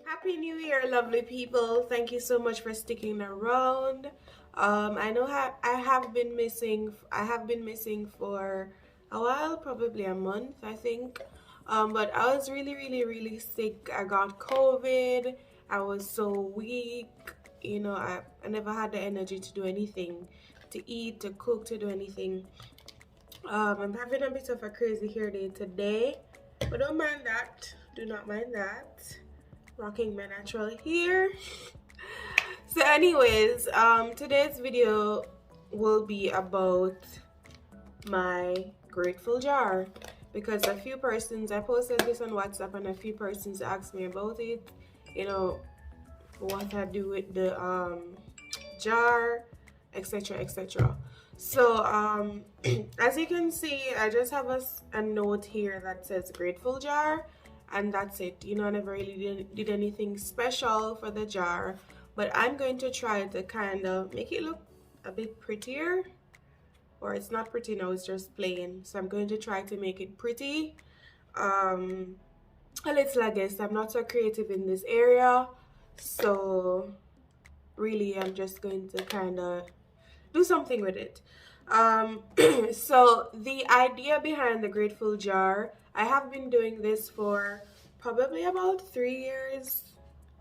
Happy New Year, lovely people. Thank you so much for sticking around. I know I have been missing. I have been missing for a while, probably a month, I think. But I was really, really, really sick. I got COVID. I was so weak. I never had the energy to do anything, to eat, to cook, to do anything. I'm having a bit of a crazy hair day today, but don't mind that. Do not mind that. Rocking my natural hair. So anyways, today's video will be about my grateful jar, because a few persons, I posted this on WhatsApp and a few persons asked me about it, you know, what I do with the jar, etc, etc. So as you can see, I just have a note here that says grateful jar, and that's it. I never really did anything special for the jar, but I'm going to try to kind of make it look a bit prettier. Or it's not pretty now, it's just plain, so I'm going to try to make it pretty. A little, I guess. I'm not so creative in this area, so really I'm just going to kind of do something with it. So the idea behind the grateful jar, I have been doing this for probably about 3 years.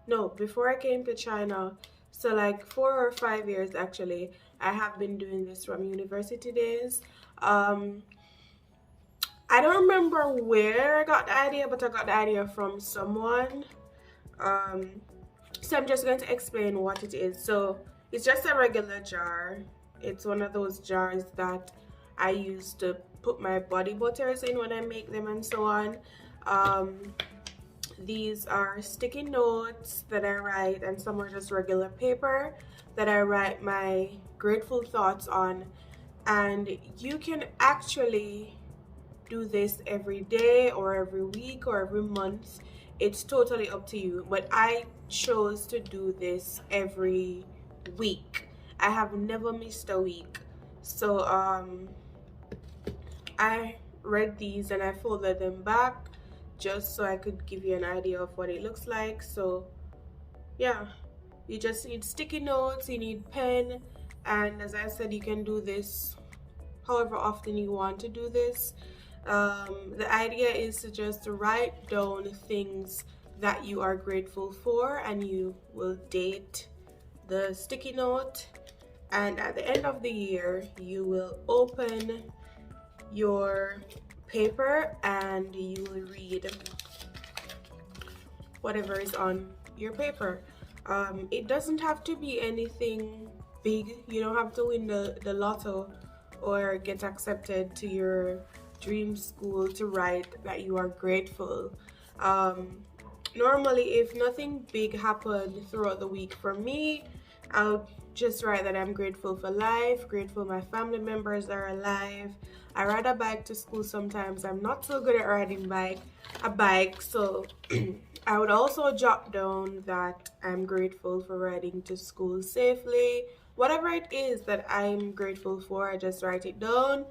No, before I came to China, so like 4 or 5 years actually. I have been doing this from university days. I don't remember where I got the idea, but I got the idea from someone. So I'm just going to explain what it is. So it's just a regular jar. It's one of those jars that I use to put my body butters in when I make them and so on. These are sticky notes that I write, and some are just regular paper that I write my grateful thoughts on. And you can actually do this every day or every week or every month. It's totally up to you, but I chose to do this every week. I have never missed a week. So I read these and I folded them back just so I could give you an idea of what it looks like. So yeah, you just need sticky notes, you need pen, and as I said, you can do this however often you want to do this. The idea is to just write down things that you are grateful for, and you will date the sticky note, and at the end of the year you will open your paper and you will read whatever is on your paper. It doesn't have to be anything big. You don't have to win the lotto or get accepted to your dream school to write that you are grateful. Normally, if nothing big happened throughout the week for me, I'll just write that I'm grateful for life, grateful my family members are alive. I ride a bike to school sometimes. I'm not so good at riding a bike, so I would also jot down that I'm grateful for riding to school safely. Whatever it is that I'm grateful for, I just write it down,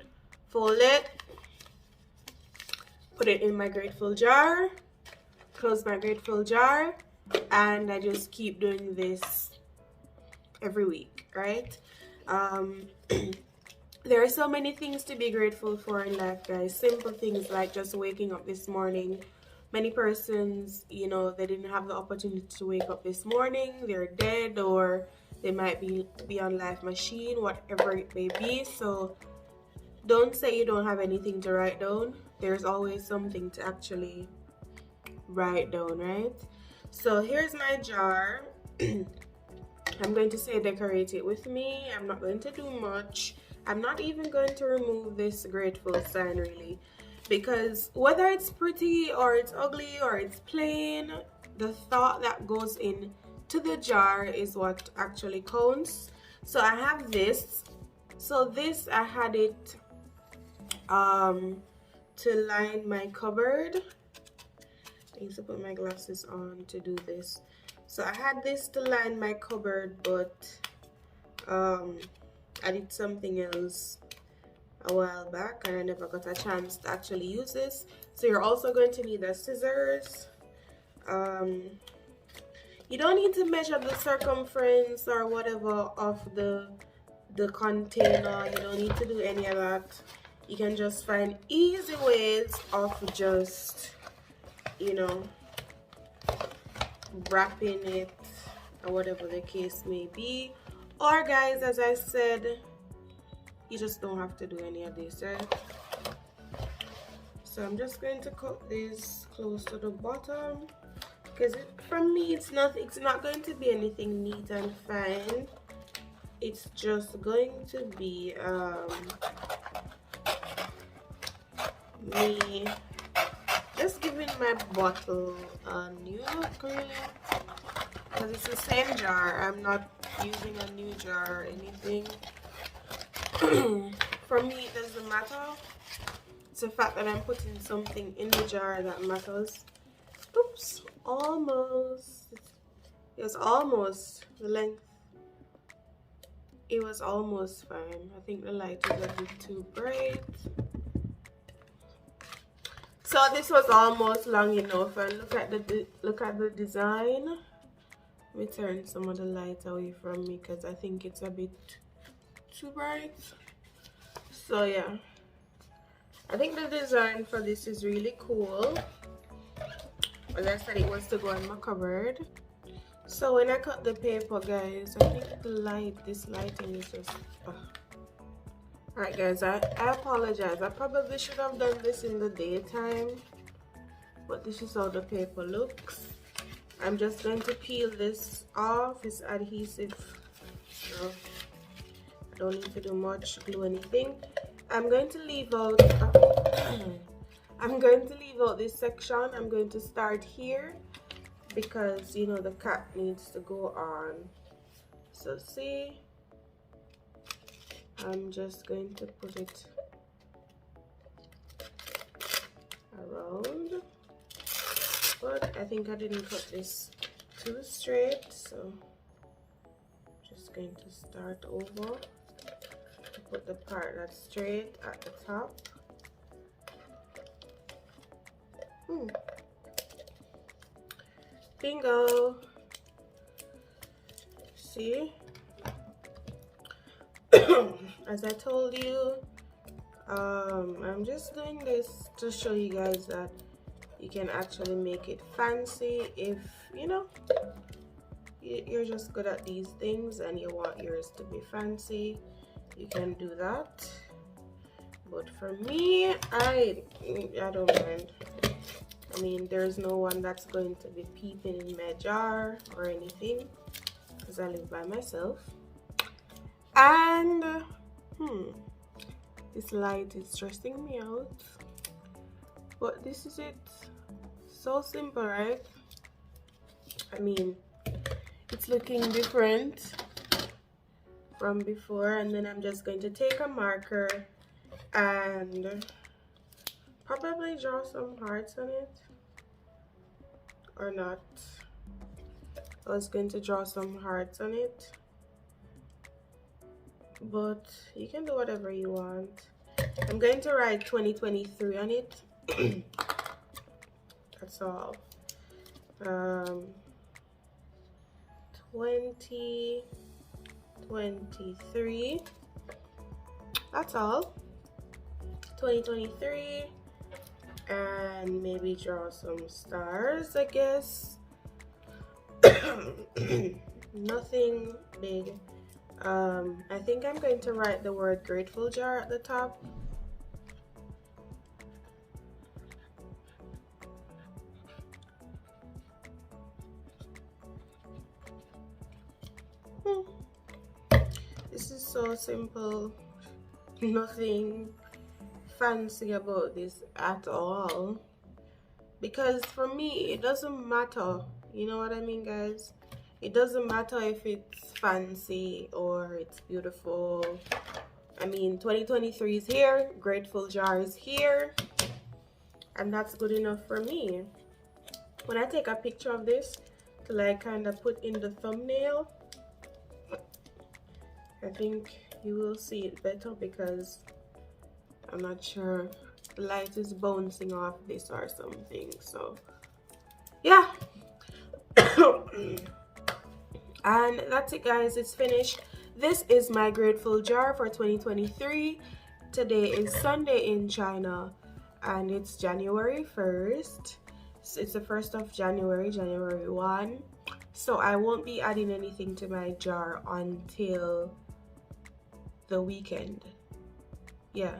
fold it, put it in my grateful jar, close my grateful jar, and I just keep doing this every week, right? There are so many things to be grateful for in life, guys. Simple things like just waking up this morning. Many persons, they didn't have the opportunity to wake up this morning. They're dead, or they might be on life machine, whatever it may be. So don't say you don't have anything to write down. There's always something to actually write down, right? So here's my jar. I'm going to say decorate it with me. I'm not going to do much. I'm not even going to remove this grateful sign really, because whether it's pretty or it's ugly or it's plain, the thought that goes in to the jar is what actually counts. So I have this. So this, I had it to line my cupboard. I need to put my glasses on to do this. So I had this to line my cupboard, but I did something else a while back and I never got a chance to actually use this. So you're also going to need the scissors, You don't need to measure the circumference or whatever of the container. You don't need to do any of that. You can just find easy ways of just, you know, wrapping it or whatever the case may be. Or guys, as I said, you just don't have to do any of this, right? So I'm just going to cut this close to the bottom, because for me it's not going to be anything neat and fine. It's just going to be me just giving my bottle a new look, really, because it's the same jar. I'm not using a new jar or anything. For me, it doesn't matter. It's the fact that I'm putting something in the jar that matters. Oops, almost. It was almost the length. It was almost fine. I think the light is a bit too bright. So this was almost long enough, and look at the design. Let me turn some of the light away from me because I think it's a bit too bright. So yeah, I think the design for this is really cool. As I said, it was to go in my cupboard. So when I cut the paper, guys, I think this lighting is just alright guys, I apologize. I probably should have done this in the daytime, but this is how the paper looks. I'm just going to peel this off. It's adhesive, so I don't need to do much, glue anything. I'm going to leave out this section. I'm going to start here because, you know, the cap needs to go on. So see, I'm just going to put it around, but I think I didn't cut this too straight, so I'm just going to start over. Put the part that's straight at the top. Bingo. See, as I told you, I'm just doing this to show you guys that you can actually make it fancy if, you know, you're just good at these things and you want yours to be fancy. You can do that, but for me, I don't mind. I mean, there's no one that's going to be peeping in my jar or anything because I live by myself. And this light is stressing me out, but this is it. So simple, right? I mean, it's looking different from before. And then I'm just going to take a marker and probably draw some hearts on it, or not. I was going to draw some hearts on it, but you can do whatever you want. I'm going to write 2023 on it. That's all. 2023, that's all. 2023, and maybe draw some stars, I guess. Nothing big. I think I'm going to write the word grateful jar at the top. This is so simple. Nothing fancy about this at all, because for me it doesn't matter, you know what I mean, guys? It doesn't matter if it's fancy or it's beautiful. I mean, 2023 is here, grateful jar is here, and that's good enough for me. When I take a picture of this to like kind of put in the thumbnail, I think you will see it better, because I'm not sure, the light is bouncing off this or something. So yeah. And that's it, guys. It's finished. This is my grateful jar for 2023. Today is Sunday in China, and it's January 1st. So it's the 1st of January, January 1. So I won't be adding anything to my jar until the weekend. Yeah.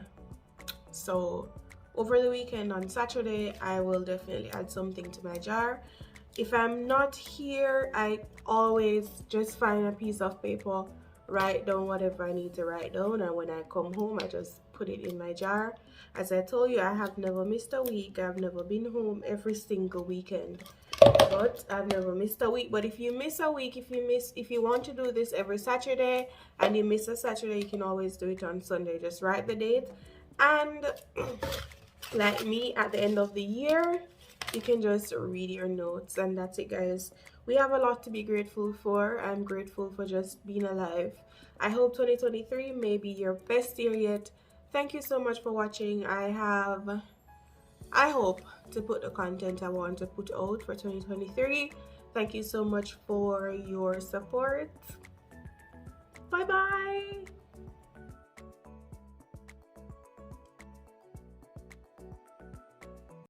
So over the weekend on Saturday, I will definitely add something to my jar. If I'm not here, I always just find a piece of paper, write down whatever I need to write down, and when I come home, I just put it in my jar. As I told you, I have never missed a week. I've never been home every single weekend, but I've never missed a week. But if you miss a week, if you want to do this every Saturday and you miss a Saturday, you can always do it on Sunday. Just write the date, and like me, at the end of the year, you can just read your notes. And that's it, guys. We have a lot to be grateful for. I'm grateful for just being alive. I hope 2023 may be your best year yet. Thank you so much for watching. I hope to put the content I want to put out for 2023. Thank you so much for your support. Bye bye.